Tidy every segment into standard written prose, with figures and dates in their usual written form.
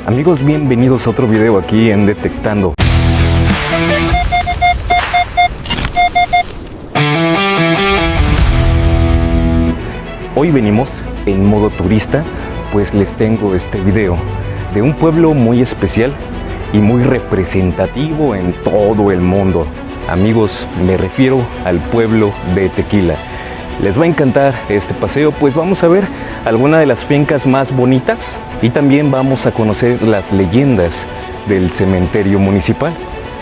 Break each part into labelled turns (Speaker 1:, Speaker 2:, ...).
Speaker 1: Amigos, bienvenidos a otro video aquí en Detectando. Hoy venimos en modo turista, pues les tengo este video de un pueblo muy especial y muy representativo en todo el mundo. Amigos, me refiero al pueblo de Tequila. Les va a encantar este paseo, pues vamos a ver algunas de las fincas más bonitas y también vamos a conocer las leyendas del cementerio municipal.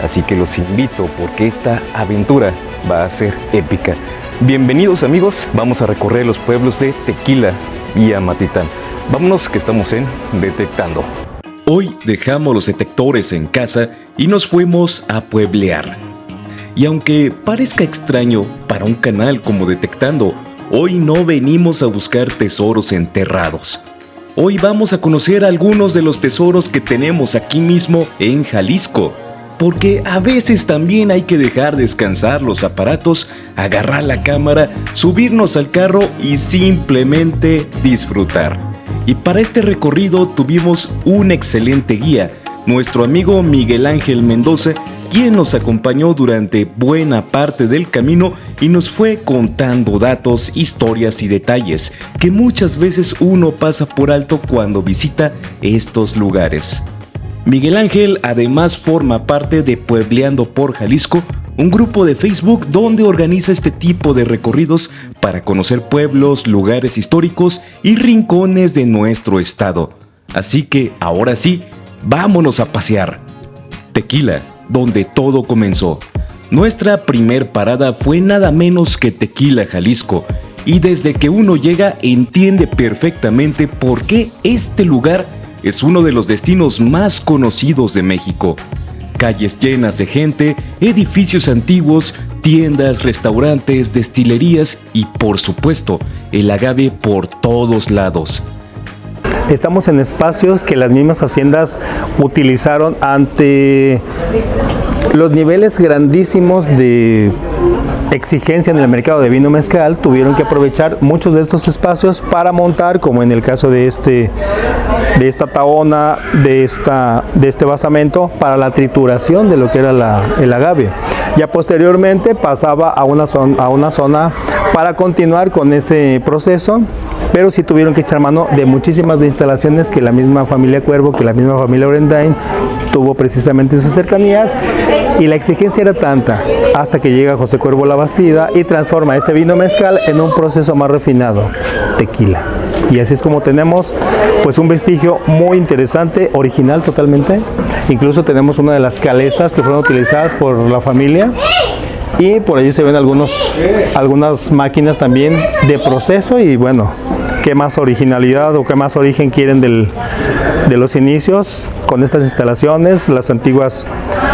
Speaker 1: Así que los invito porque esta aventura va a ser épica. Bienvenidos amigos, vamos a recorrer los pueblos de Tequila y Amatitán. Vámonos que estamos en Detectando.
Speaker 2: Hoy dejamos los detectores en casa y nos fuimos a pueblear. Y aunque parezca extraño para un canal como Detectando, hoy no venimos a buscar tesoros enterrados. Hoy vamos a conocer algunos de los tesoros que tenemos aquí mismo en Jalisco. Porque a veces también hay que dejar descansar los aparatos, agarrar la cámara, subirnos al carro y simplemente disfrutar. Y para este recorrido tuvimos un excelente guía, nuestro amigo Miguel Ángel Mendoza, quien nos acompañó durante buena parte del camino y nos fue contando datos, historias y detalles que muchas veces uno pasa por alto cuando visita estos lugares. Miguel Ángel además forma parte de Puebleando por Jalisco, un grupo de Facebook donde organiza este tipo de recorridos para conocer pueblos, lugares históricos y rincones de nuestro estado. Así que ahora sí, vámonos a pasear. Tequila, donde todo comenzó. Nuestra primer parada fue nada menos que Tequila, Jalisco, y desde que uno llega entiende perfectamente por qué este lugar es uno de los destinos más conocidos de México. Calles llenas de gente, edificios antiguos, tiendas, restaurantes, destilerías y por supuesto el agave por todos lados.
Speaker 3: Estamos en espacios que las mismas haciendas utilizaron ante los niveles grandísimos de exigencia en el mercado de vino mezcal. Tuvieron que aprovechar muchos de estos espacios para montar, como en el caso de esta tahona, de este basamento, para la trituración de lo que era el agave. Ya posteriormente pasaba a una zona para continuar con ese proceso, pero sí tuvieron que echar mano de muchísimas de instalaciones que la misma familia Cuervo, que la misma familia Orendain tuvo precisamente en sus cercanías, y la exigencia era tanta hasta que llega José Cuervo La Bastida y transforma ese vino mezcal en un proceso más refinado, tequila. Y así es como tenemos pues un vestigio muy interesante, original totalmente. Incluso tenemos una de las calesas que fueron utilizadas por la familia. Y por allí se ven algunas máquinas también de proceso. Y bueno, qué más originalidad o qué más origen quieren de los inicios con estas instalaciones, las antiguas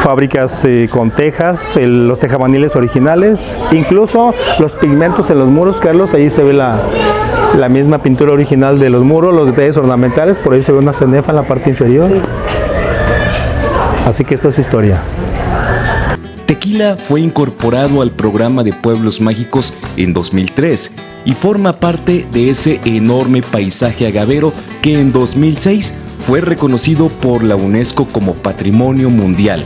Speaker 3: fábricas con tejas, los tejamaniles originales, incluso los pigmentos en los muros. Carlos, ahí se ve la misma pintura original de los muros, los detalles ornamentales. Por ahí se ve una cenefa en la parte inferior. Así que esto es historia.
Speaker 2: Tequila fue incorporado al programa de Pueblos Mágicos en 2003 y forma parte de ese enorme paisaje agavero que en 2006 fue reconocido por la UNESCO como Patrimonio Mundial.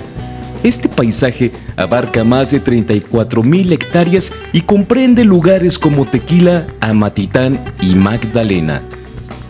Speaker 2: Este paisaje abarca más de 34,000 hectáreas y comprende lugares como Tequila, Amatitán y Magdalena.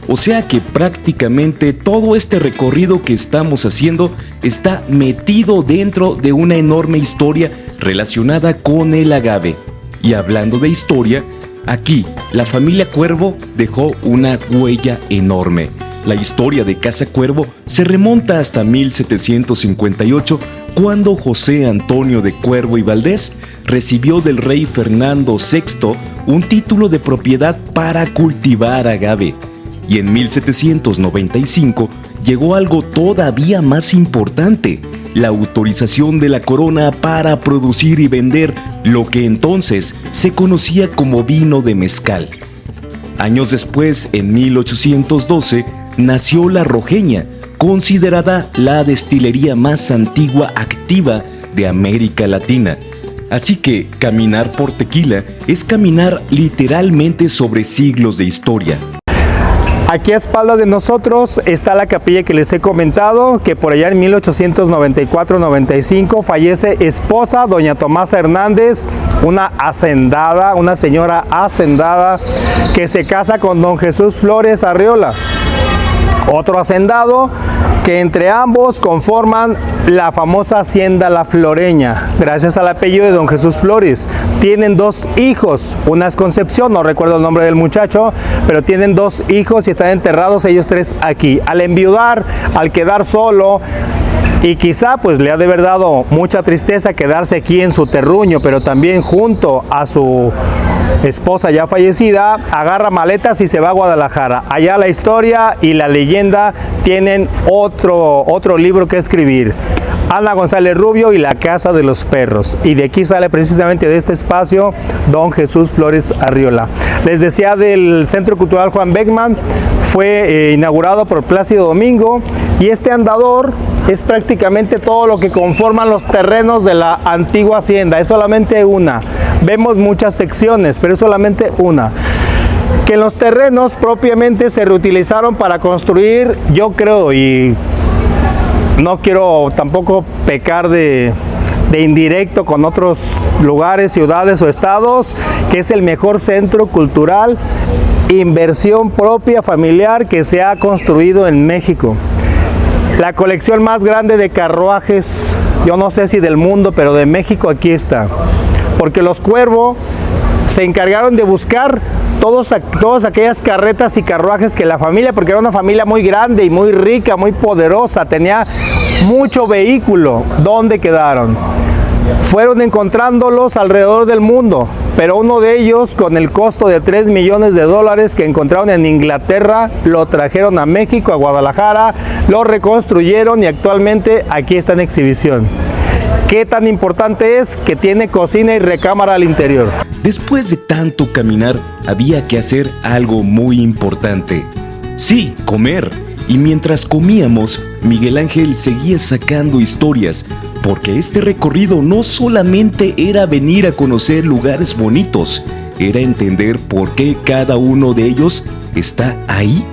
Speaker 2: O sea que prácticamente todo este recorrido que estamos haciendo está metido dentro de una enorme historia relacionada con el agave. Y hablando de historia, aquí la familia Cuervo dejó una huella enorme. La historia de Casa Cuervo se remonta hasta 1758, cuando José Antonio de Cuervo y Valdés recibió del rey Fernando VI un título de propiedad para cultivar agave. Y en 1795 llegó algo todavía más importante, la autorización de la corona para producir y vender lo que entonces se conocía como vino de mezcal. Años después, en 1812, nació La Rojeña, considerada la destilería más antigua activa de América Latina. Así que caminar por Tequila es caminar literalmente sobre siglos de historia.
Speaker 3: Aquí a espaldas de nosotros está la capilla que les he comentado, que por allá en 1894-95 fallece esposa, doña Tomasa Hernández, una hacendada, una señora hacendada, que se casa con don Jesús Flores Arriola, otro hacendado, que entre ambos conforman la famosa hacienda La Floreña, gracias al apellido de don Jesús Flores. Tienen 2 hijos, una es Concepción, no recuerdo el nombre del muchacho, pero tienen 2 hijos y están enterrados ellos 3 aquí. Al enviudar, al quedar solo, y quizá pues le ha de haber dado mucha tristeza quedarse aquí en su terruño, pero también junto a su esposa ya fallecida, agarra maletas y se va a Guadalajara. Allá la historia y la leyenda tienen otro libro que escribir. Ana González Rubio y la Casa de los Perros. Y de aquí sale precisamente de este espacio don Jesús Flores Arriola. Les decía del Centro Cultural Juan Beckman, fue inaugurado por Plácido Domingo, y este andador es prácticamente todo lo que conforman los terrenos de la antigua hacienda. Es solamente una. Vemos muchas secciones, pero es solamente una. Que los terrenos propiamente se reutilizaron para construir, yo creo, y no quiero tampoco pecar de indirecto con otros lugares, ciudades o estados, que es el mejor centro cultural, inversión propia familiar que se ha construido en México. La colección más grande de carruajes, yo no sé si del mundo, pero de México aquí está. Porque los Cuervo se encargaron de buscar todas aquellas carretas y carruajes que la familia, porque era una familia muy grande y muy rica, muy poderosa, tenía mucho vehículo. ¿Dónde quedaron? Fueron encontrándolos alrededor del mundo, pero uno de ellos, con el costo de $3 millones que encontraron en Inglaterra, lo trajeron a México, a Guadalajara, lo reconstruyeron y actualmente aquí está en exhibición. ¿Qué tan importante es? Que tiene cocina y recámara al interior.
Speaker 2: Después de tanto caminar, había que hacer algo muy importante. Sí, comer. Y mientras comíamos, Miguel Ángel seguía sacando historias, porque este recorrido no solamente era venir a conocer lugares bonitos, era entender por qué cada uno de ellos está ahí.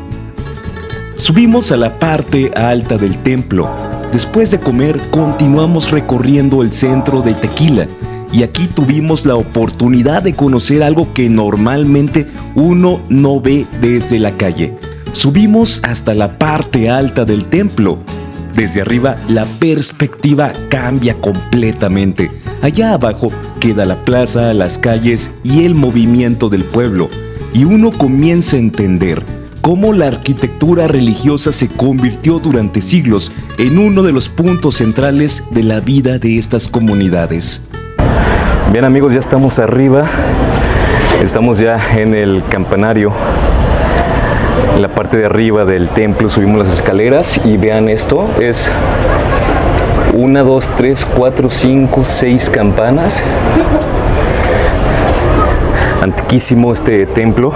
Speaker 2: Subimos a la parte alta del templo. Después de comer, continuamos recorriendo el centro de Tequila, y aquí tuvimos la oportunidad de conocer algo que normalmente uno no ve desde la calle. Subimos hasta la parte alta del templo. Desde arriba la perspectiva cambia completamente. Allá abajo queda la plaza, las calles y el movimiento del pueblo, y uno comienza a entender cómo la arquitectura religiosa se convirtió durante siglos en uno de los puntos centrales de la vida de estas comunidades.
Speaker 1: Bien amigos, ya estamos arriba, estamos ya en el campanario, en la parte de arriba del templo. Subimos las escaleras y vean esto, es 1, 2, 3, 4, 5, 6 campanas. Antiquísimo este templo.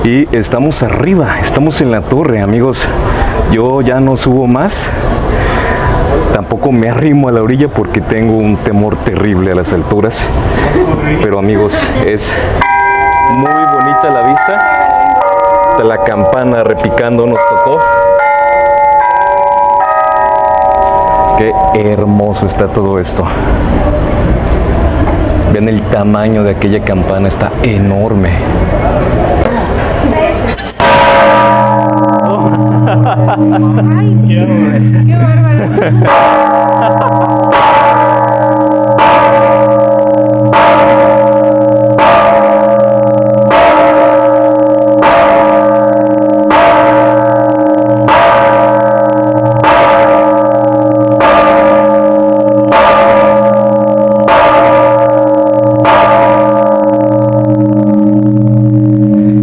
Speaker 1: Y estamos arriba, estamos en la torre, amigos. Yo ya no subo más. Tampoco me arrimo a la orilla porque tengo un temor terrible a las alturas. Pero amigos, es muy bonita la vista. La campana repicando nos tocó. Qué hermoso está todo esto. Vean el tamaño de aquella campana, está enorme.
Speaker 4: Ay, qué bárbaro.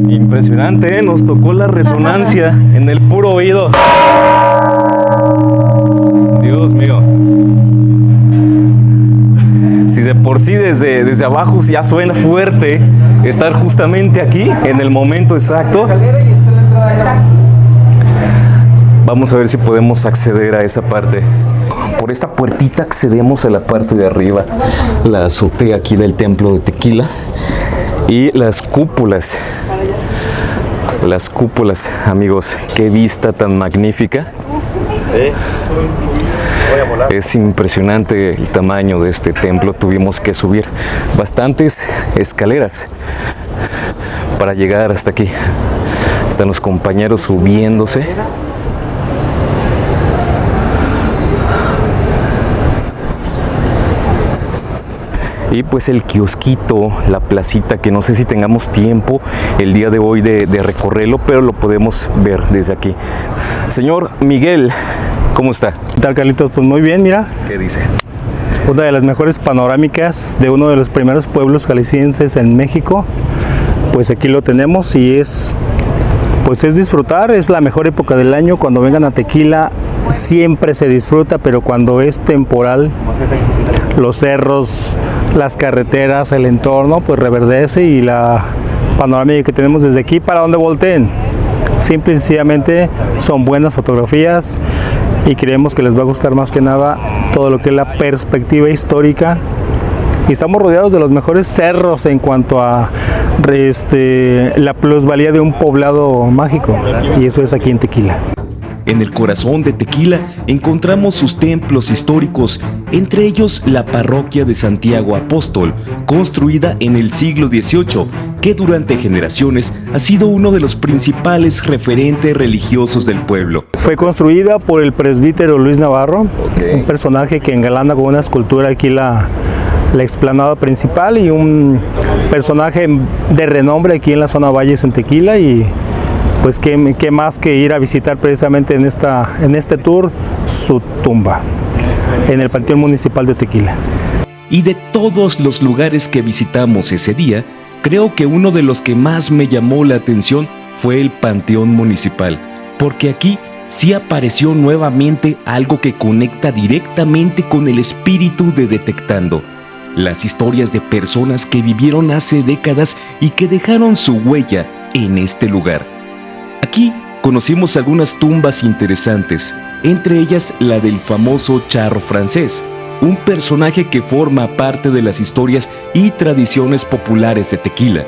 Speaker 1: Impresionante, ¿eh? Nos tocó la resonancia en el puro oído. Dios mío. Si de por sí desde abajo ya suena fuerte, estar justamente aquí en el momento exacto. Vamos a ver si podemos acceder a esa parte. Por esta puertita accedemos a la parte de arriba, la azotea aquí del templo de Tequila y las cúpulas. Las cúpulas, amigos, qué vista tan magnífica. Es impresionante el tamaño de este templo. Tuvimos que subir bastantes escaleras para llegar hasta aquí. Están los compañeros subiéndose. Y pues el kiosquito, la placita, que no sé si tengamos tiempo el día de hoy de recorrerlo, pero lo podemos ver desde aquí. Señor Miguel, ¿cómo está?
Speaker 3: ¿Qué tal, Carlitos? Pues muy bien, mira.
Speaker 1: ¿Qué dice?
Speaker 3: Una de las mejores panorámicas de uno de los primeros pueblos jaliscienses en México. Pues aquí lo tenemos y es disfrutar, es la mejor época del año. Cuando vengan a Tequila siempre se disfruta, pero cuando es temporal, los cerros, las carreteras, el entorno, pues reverdece, y la panorámica que tenemos desde aquí, para donde volteen, simple y sencillamente son buenas fotografías, y creemos que les va a gustar más que nada todo lo que es la perspectiva histórica. Y estamos rodeados de los mejores cerros en cuanto a la plusvalía de un poblado mágico, y eso es aquí en Tequila.
Speaker 2: En el corazón de Tequila encontramos sus templos históricos, entre ellos la parroquia de Santiago Apóstol, construida en el siglo XVIII, que durante generaciones ha sido uno de los principales referentes religiosos del pueblo.
Speaker 3: Fue construida por el presbítero Luis Navarro, un personaje que engalana con una escultura aquí la explanada principal, y un personaje de renombre aquí en la zona Valles en Tequila. Y pues qué más que ir a visitar precisamente en este tour su tumba en el Panteón Municipal de Tequila.
Speaker 2: Y de todos los lugares que visitamos ese día, creo que uno de los que más me llamó la atención fue el Panteón Municipal, porque aquí sí apareció nuevamente algo que conecta directamente con el espíritu de Detectando. Las historias de personas que vivieron hace décadas y que dejaron su huella en este lugar. Aquí conocimos algunas tumbas interesantes, entre ellas la del famoso charro francés, un personaje que forma parte de las historias y tradiciones populares de Tequila.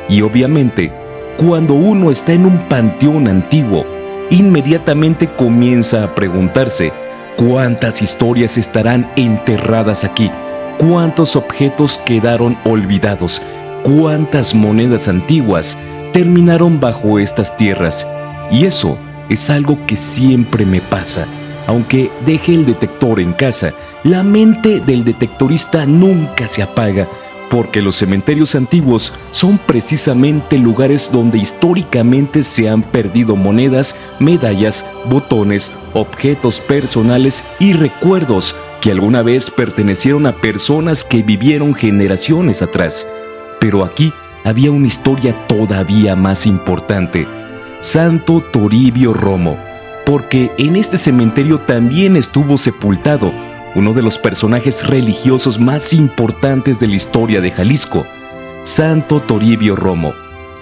Speaker 2: Y obviamente, cuando uno está en un panteón antiguo, inmediatamente comienza a preguntarse cuántas historias estarán enterradas aquí, cuántos objetos quedaron olvidados, cuántas monedas antiguas terminaron bajo estas tierras. Y eso es algo que siempre me pasa. Aunque deje el detector en casa, la mente del detectorista nunca se apaga, porque los cementerios antiguos son precisamente lugares donde históricamente se han perdido monedas, medallas, botones, objetos personales y recuerdos que alguna vez pertenecieron a personas que vivieron generaciones atrás. Pero aquí había una historia todavía más importante: Santo Toribio Romo, porque en este cementerio también estuvo sepultado uno de los personajes religiosos más importantes de la historia de Jalisco, Santo Toribio Romo.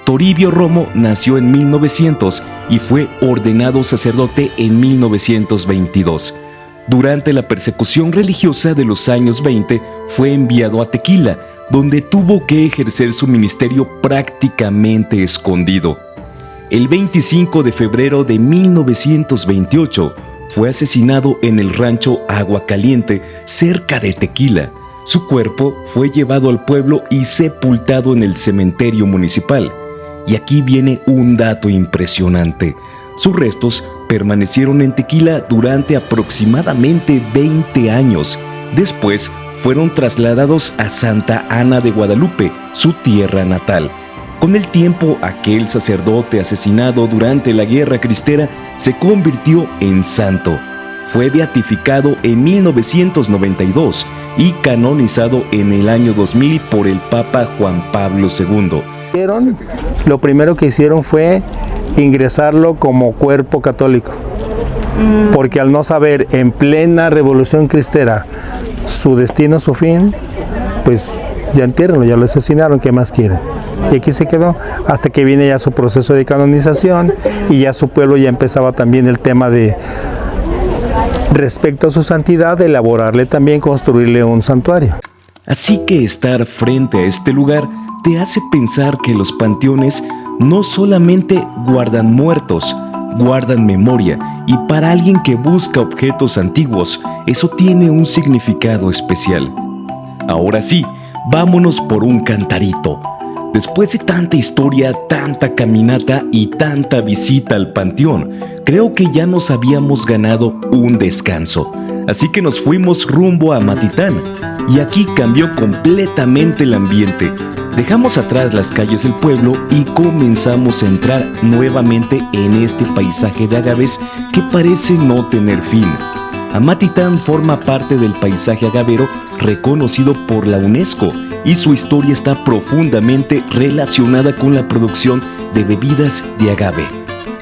Speaker 2: Toribio Romo nació en 1900 y fue ordenado sacerdote en 1922. Durante la persecución religiosa de los años 20, fue enviado a Tequila, donde tuvo que ejercer su ministerio prácticamente escondido. El 25 de febrero de 1928, fue asesinado en el rancho Agua Caliente, cerca de Tequila. Su cuerpo fue llevado al pueblo y sepultado en el cementerio municipal. Y aquí viene un dato impresionante: sus restos permanecieron en Tequila durante aproximadamente 20 años. Después fueron trasladados a Santa Ana de Guadalupe, su tierra natal. Con el tiempo, aquel sacerdote asesinado durante la Guerra Cristera se convirtió en santo. Fue beatificado en 1992 y canonizado en el año 2000 por el Papa Juan Pablo II.
Speaker 3: Lo primero que hicieron fue ingresarlo como cuerpo católico, porque al no saber en plena Revolución Cristera su destino, su fin, pues ya entiérrenlo, ya lo asesinaron, ¿qué más quieren? Y aquí se quedó hasta que viene ya su proceso de canonización y ya su pueblo ya empezaba también el tema de, respecto a su santidad, de elaborarle también, construirle un santuario.
Speaker 2: Así que estar frente a este lugar te hace pensar que los panteones no solamente guardan muertos, guardan memoria, y para alguien que busca objetos antiguos, eso tiene un significado especial. Ahora sí, vámonos por un cantarito. Después de tanta historia, tanta caminata y tanta visita al panteón, creo que ya nos habíamos ganado un descanso. Así que nos fuimos rumbo a Matitán, y aquí cambió completamente el ambiente. Dejamos atrás las calles del pueblo y comenzamos a entrar nuevamente en este paisaje de agaves que parece no tener fin. Amatitán forma parte del paisaje agavero reconocido por la UNESCO y su historia está profundamente relacionada con la producción de bebidas de agave.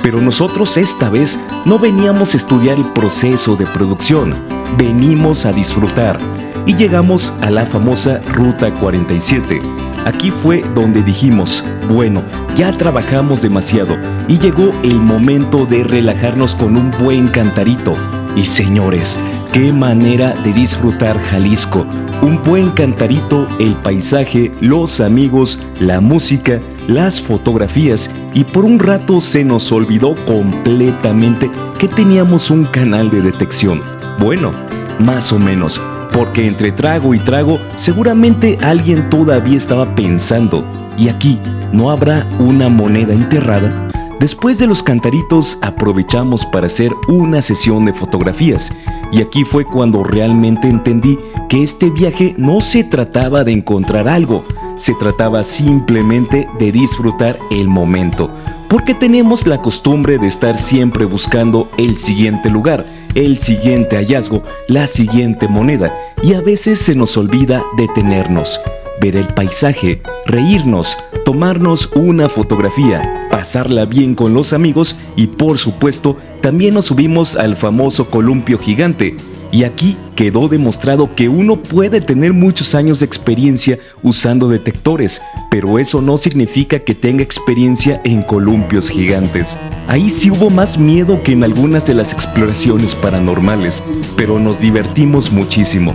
Speaker 2: Pero nosotros esta vez no veníamos a estudiar el proceso de producción, venimos a disfrutar y llegamos a la famosa Ruta 47. Aquí fue donde dijimos, bueno, ya trabajamos demasiado y llegó el momento de relajarnos con un buen cantarito. Y señores, qué manera de disfrutar Jalisco. Un buen cantarito, el paisaje, los amigos, la música, las fotografías y por un rato se nos olvidó completamente que teníamos un canal de detección. Bueno, más o menos, porque entre trago y trago seguramente alguien todavía estaba pensando, ¿y aquí no habrá una moneda enterrada? Después de los cantaritos aprovechamos para hacer una sesión de fotografías y aquí fue cuando realmente entendí que este viaje no se trataba de encontrar algo, se trataba simplemente de disfrutar el momento, porque tenemos la costumbre de estar siempre buscando el siguiente lugar, el siguiente hallazgo, la siguiente moneda y a veces se nos olvida detenernos, ver el paisaje, reírnos, tomarnos una fotografía, pasarla bien con los amigos y por supuesto también nos subimos al famoso columpio gigante. Y aquí quedó demostrado que uno puede tener muchos años de experiencia usando detectores, pero eso no significa que tenga experiencia en columpios gigantes. Ahí sí hubo más miedo que en algunas de las exploraciones paranormales, pero nos divertimos muchísimo.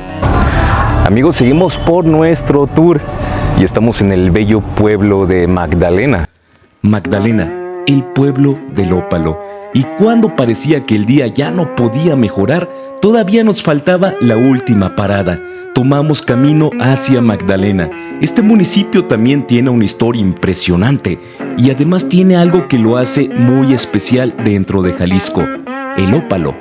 Speaker 1: Amigos, seguimos por nuestro tour y estamos en el bello pueblo de Magdalena.
Speaker 2: Magdalena, el pueblo del ópalo. Y cuando parecía que el día ya no podía mejorar, todavía nos faltaba la última parada. Tomamos camino hacia Magdalena. Este municipio también tiene una historia impresionante y además tiene algo que lo hace muy especial dentro de Jalisco, el ópalo.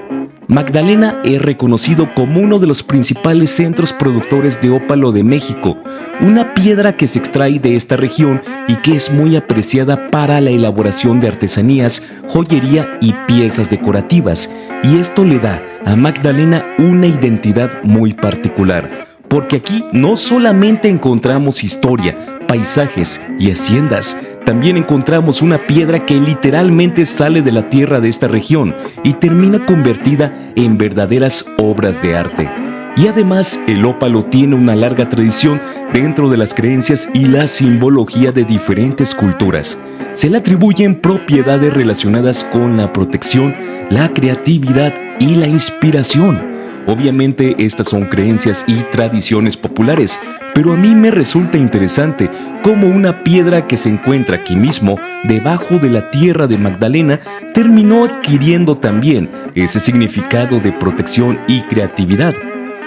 Speaker 2: Magdalena es reconocido como uno de los principales centros productores de ópalo de México, una piedra que se extrae de esta región y que es muy apreciada para la elaboración de artesanías, joyería y piezas decorativas. Y esto le da a Magdalena una identidad muy particular, porque aquí no solamente encontramos historia, paisajes y haciendas, también encontramos una piedra que literalmente sale de la tierra de esta región y termina convertida en verdaderas obras de arte. Y además, el ópalo tiene una larga tradición dentro de las creencias y la simbología de diferentes culturas. Se le atribuyen propiedades relacionadas con la protección, la creatividad y la inspiración. Obviamente estas son creencias y tradiciones populares, pero a mí me resulta interesante cómo una piedra que se encuentra aquí mismo, debajo de la tierra de Magdalena, terminó adquiriendo también ese significado de protección y creatividad.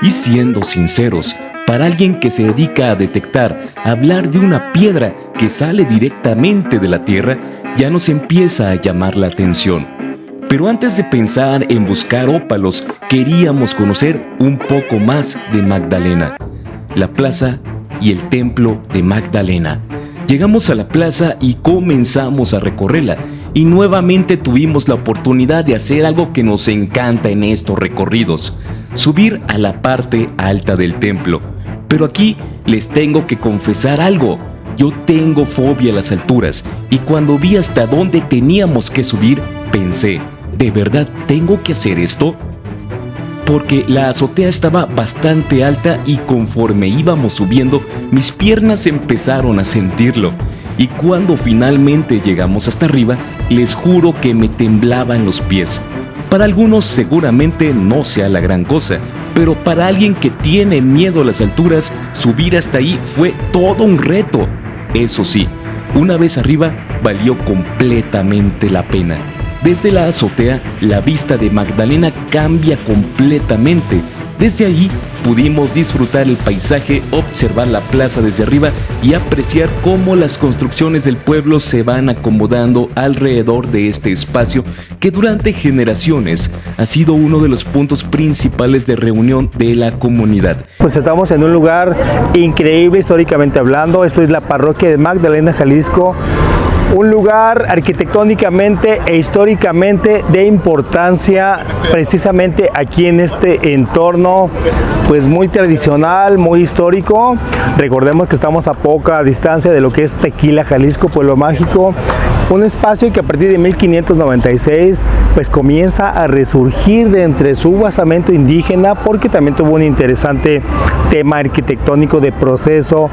Speaker 2: Y siendo sinceros, para alguien que se dedica a detectar, hablar de una piedra que sale directamente de la tierra, ya nos empieza a llamar la atención. Pero antes de pensar en buscar ópalos, queríamos conocer un poco más de Magdalena, la plaza y el templo de Magdalena. Llegamos a la plaza y comenzamos a recorrerla, y nuevamente tuvimos la oportunidad de hacer algo que nos encanta en estos recorridos: subir a la parte alta del templo. Pero aquí les tengo que confesar algo. Yo tengo fobia a las alturas, y cuando vi hasta dónde teníamos que subir, pensé, ¿de verdad tengo que hacer esto? porque la azotea estaba bastante alta y conforme íbamos subiendo, mis piernas empezaron a sentirlo. Y cuando finalmente llegamos hasta arriba, les juro que me temblaban los pies. Para algunos seguramente no sea la gran cosa, pero para alguien que tiene miedo a las alturas, subir hasta ahí fue todo un reto. Eso sí, una vez arriba, valió completamente la pena. Desde la azotea, la vista de Magdalena cambia completamente. Desde ahí pudimos disfrutar el paisaje, observar la plaza desde arriba y apreciar cómo las construcciones del pueblo se van acomodando alrededor de este espacio que durante generaciones ha sido uno de los puntos principales de reunión de la comunidad.
Speaker 3: Pues estamos en un lugar increíble históricamente hablando. Esto es la parroquia de Magdalena, Jalisco. Un lugar arquitectónicamente e históricamente de importancia precisamente aquí en este entorno pues muy tradicional, muy histórico. Recordemos que estamos a poca distancia de lo que es Tequila, Jalisco, pueblo mágico. Un espacio que a partir de 1596 pues comienza a resurgir de entre su basamento indígena, porque también tuvo un interesante tema arquitectónico de proceso,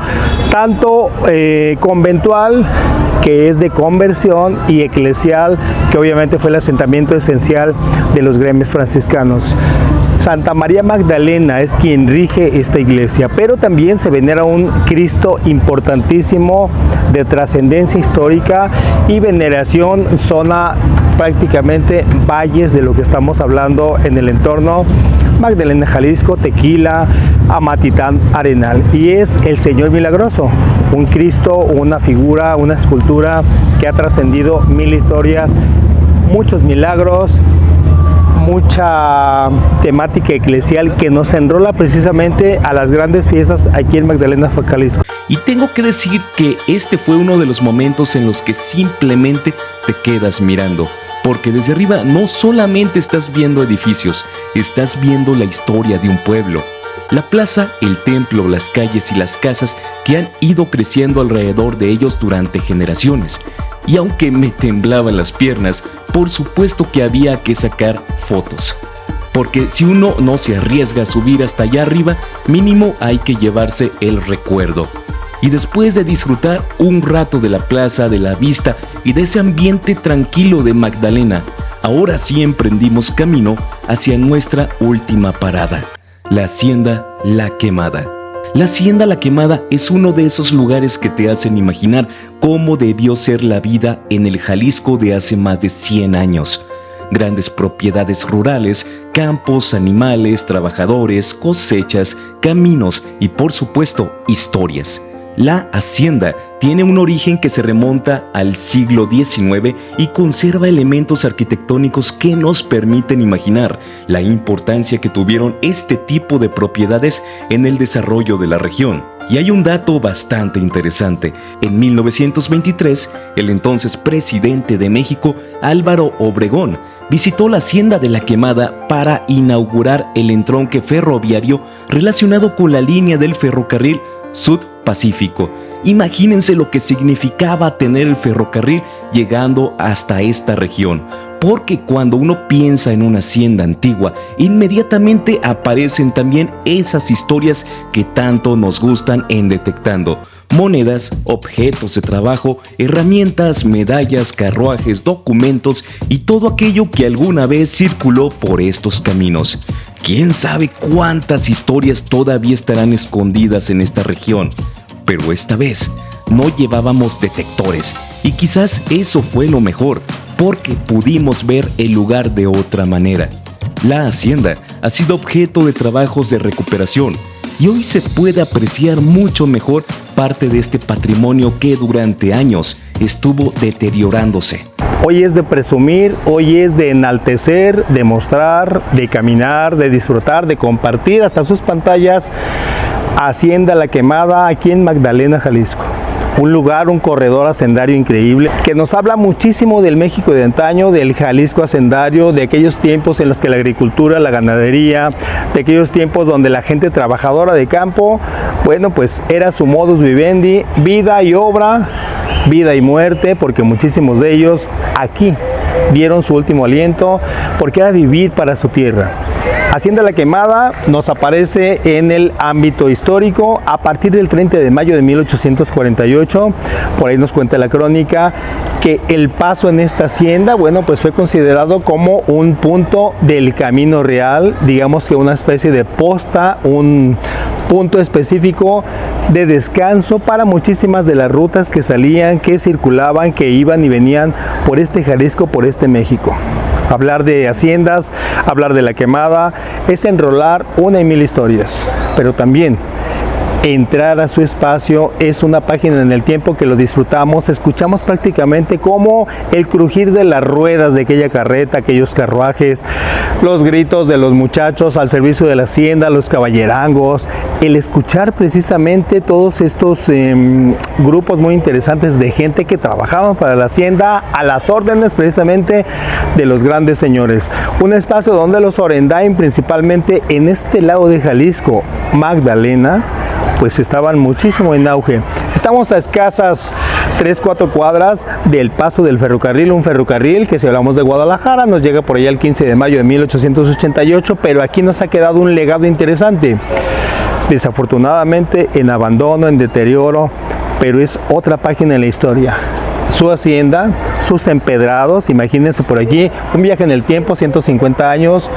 Speaker 3: tanto conventual, que es de conversión, y eclesial, que obviamente fue el asentamiento esencial de los gremios franciscanos. Santa María Magdalena es quien rige esta iglesia, pero también se venera un Cristo importantísimo de trascendencia histórica y veneración, zona prácticamente valles de lo que estamos hablando en el entorno Magdalena, Jalisco, Tequila, Amatitán, Arenal, y es el Señor Milagroso, un Cristo, una figura, una escultura que ha trascendido 1000 historias, muchos milagros, mucha temática eclesial que nos enrola precisamente a las grandes fiestas aquí en Magdalena, Jalisco.
Speaker 2: Y tengo que decir que este fue uno de los momentos en los que simplemente te quedas mirando, porque desde arriba no solamente estás viendo edificios, estás viendo la historia de un pueblo. La plaza, el templo, las calles y las casas que han ido creciendo alrededor de ellos durante generaciones. Y aunque me temblaban las piernas, por supuesto que había que sacar fotos. Porque si uno no se arriesga a subir hasta allá arriba, mínimo hay que llevarse el recuerdo. Y después de disfrutar un rato de la plaza, de la vista y de ese ambiente tranquilo de Magdalena, ahora sí emprendimos camino hacia nuestra última parada, la Hacienda La Quemada. La Hacienda La Quemada es uno de esos lugares que te hacen imaginar cómo debió ser la vida en el Jalisco de hace más de 100 años. Grandes propiedades rurales, campos, animales, trabajadores, cosechas, caminos y por supuesto historias. La hacienda tiene un origen que se remonta al siglo XIX y conserva elementos arquitectónicos que nos permiten imaginar la importancia que tuvieron este tipo de propiedades en el desarrollo de la región. Y hay un dato bastante interesante. En 1923, el entonces presidente de México, Álvaro Obregón, visitó la Hacienda de La Quemada para inaugurar el entronque ferroviario relacionado con la línea del ferrocarril Sud-Pacífico. Imagínense lo que significaba tener el ferrocarril llegando hasta esta región, porque cuando uno piensa en una hacienda antigua, inmediatamente aparecen también esas historias que tanto nos gustan en Detectando. Monedas, objetos de trabajo, herramientas, medallas, carruajes, documentos y todo aquello que alguna vez circuló por estos caminos. ¿Quién sabe cuántas historias todavía estarán escondidas en esta región? Pero esta vez no llevábamos detectores y quizás eso fue lo mejor, porque pudimos ver el lugar de otra manera. La hacienda ha sido objeto de trabajos de recuperación y hoy se puede apreciar mucho mejor parte de este patrimonio que durante años estuvo deteriorándose.
Speaker 3: Hoy es de presumir, hoy es de enaltecer, de mostrar, de caminar, de disfrutar, de compartir hasta sus pantallas Hacienda La Quemada aquí en Magdalena, Jalisco. Un lugar, un corredor hacendario increíble que nos habla muchísimo del México de antaño, del Jalisco hacendario, de aquellos tiempos en los que la agricultura, la ganadería, de aquellos tiempos donde la gente trabajadora de campo, bueno, pues era su modus vivendi, vida y obra, vida y muerte, porque muchísimos de ellos aquí dieron su último aliento, porque era vivir para su tierra. Hacienda La Quemada nos aparece en el ámbito histórico a partir del 30 de mayo de 1848. Por ahí nos cuenta la crónica que el paso en esta hacienda, bueno, pues fue considerado como un punto del camino real, digamos que una especie de posta, un punto específico de descanso para muchísimas de las rutas que salían, que circulaban, que iban y venían por este Jalisco, por este México. Hablar de haciendas, hablar de La Quemada, es enrolar una y mil historias, pero también entrar a su espacio es una página en el tiempo que lo disfrutamos, escuchamos prácticamente como el crujir de las ruedas de aquella carreta, aquellos carruajes, los gritos de los muchachos al servicio de la hacienda, los caballerangos, el escuchar precisamente todos estos grupos muy interesantes de gente que trabajaban para la hacienda a las órdenes precisamente de los grandes señores. Un espacio donde los Orendain, principalmente en este lado de Jalisco, Magdalena, pues estaban muchísimo en auge. Estamos a escasas 3-4 cuadras del paso del ferrocarril, un ferrocarril que si hablamos de Guadalajara nos llega por allá el 15 de mayo de 1888, pero aquí nos ha quedado un legado interesante. Desafortunadamente en abandono, en deterioro, pero es otra página en la historia. Su hacienda, sus empedrados, imagínense por aquí, un viaje en el tiempo, 150 años,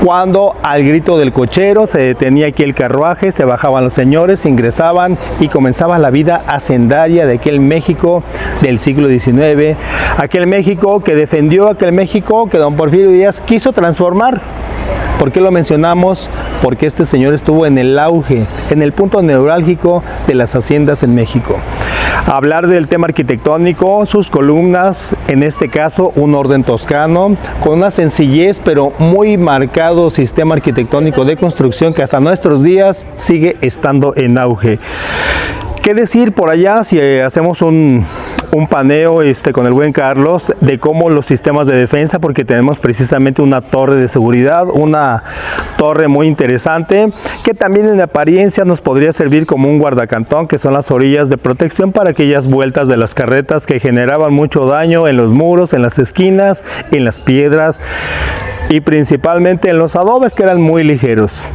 Speaker 3: cuando al grito del cochero se detenía aquí el carruaje, se bajaban los señores, ingresaban y comenzaba la vida hacendaria de aquel México del siglo XIX, aquel México que defendió, aquel México que don Porfirio Díaz quiso transformar. ¿Por qué lo mencionamos? Porque este señor estuvo en el auge, en el punto neurálgico de las haciendas en México. Hablar del tema arquitectónico, sus columnas, en este caso un orden toscano, con una sencillez pero muy marcado sistema arquitectónico de construcción que hasta nuestros días sigue estando en auge. ¿Qué decir por allá si hacemos un paneo con el buen Carlos de cómo los sistemas de defensa, porque tenemos precisamente una torre de seguridad, una torre muy interesante que también en apariencia nos podría servir como un guardacantón, que son las orillas de protección para aquellas vueltas de las carretas que generaban mucho daño en los muros, en las esquinas, en las piedras y principalmente en los adobes, que eran muy ligeros.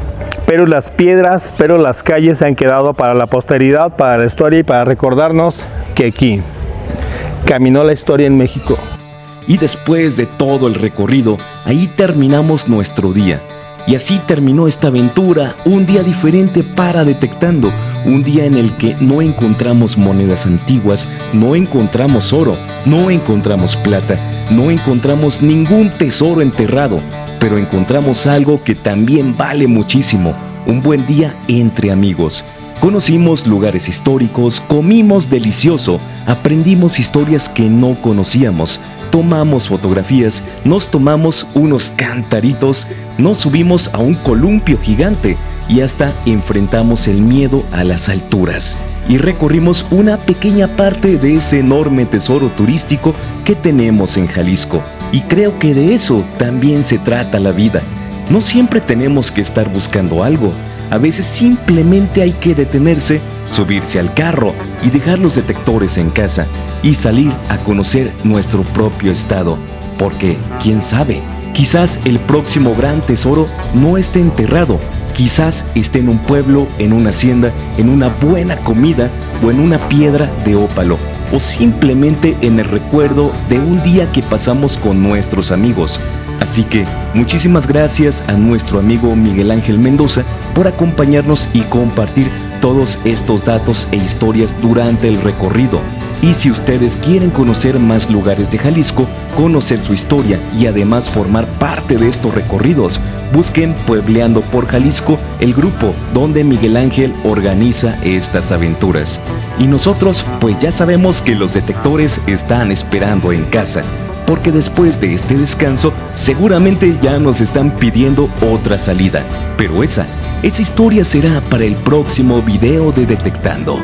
Speaker 3: Pero las piedras, pero las calles se han quedado para la posteridad, para la historia y para recordarnos que aquí caminó la historia en México.
Speaker 2: Y después de todo el recorrido, ahí terminamos nuestro día. Y así terminó esta aventura, un día diferente para Detectando, un día en el que no encontramos monedas antiguas, no encontramos oro, no encontramos plata, no encontramos ningún tesoro enterrado, pero encontramos algo que también vale muchísimo, un buen día entre amigos. Conocimos lugares históricos, comimos delicioso, aprendimos historias que no conocíamos, tomamos fotografías, nos tomamos unos cantaritos, nos subimos a un columpio gigante y hasta enfrentamos el miedo a las alturas. Y recorrimos una pequeña parte de ese enorme tesoro turístico que tenemos en Jalisco. Y creo que de eso también se trata la vida. No siempre tenemos que estar buscando algo. A veces simplemente hay que detenerse, subirse al carro y dejar los detectores en casa y salir a conocer nuestro propio estado. Porque, quién sabe, quizás el próximo gran tesoro no esté enterrado. Quizás esté en un pueblo, en una hacienda, en una buena comida o en una piedra de ópalo. O simplemente en el recuerdo de un día que pasamos con nuestros amigos. Así que muchísimas gracias a nuestro amigo Miguel Ángel Mendoza por acompañarnos y compartir todos estos datos e historias durante el recorrido. Y si ustedes quieren conocer más lugares de Jalisco, conocer su historia y además formar parte de estos recorridos, busquen Puebleando por Jalisco, el grupo donde Miguel Ángel organiza estas aventuras. Y nosotros pues ya sabemos que los detectores están esperando en casa, porque después de este descanso seguramente ya nos están pidiendo otra salida. Pero esa historia será para el próximo video de Detectando.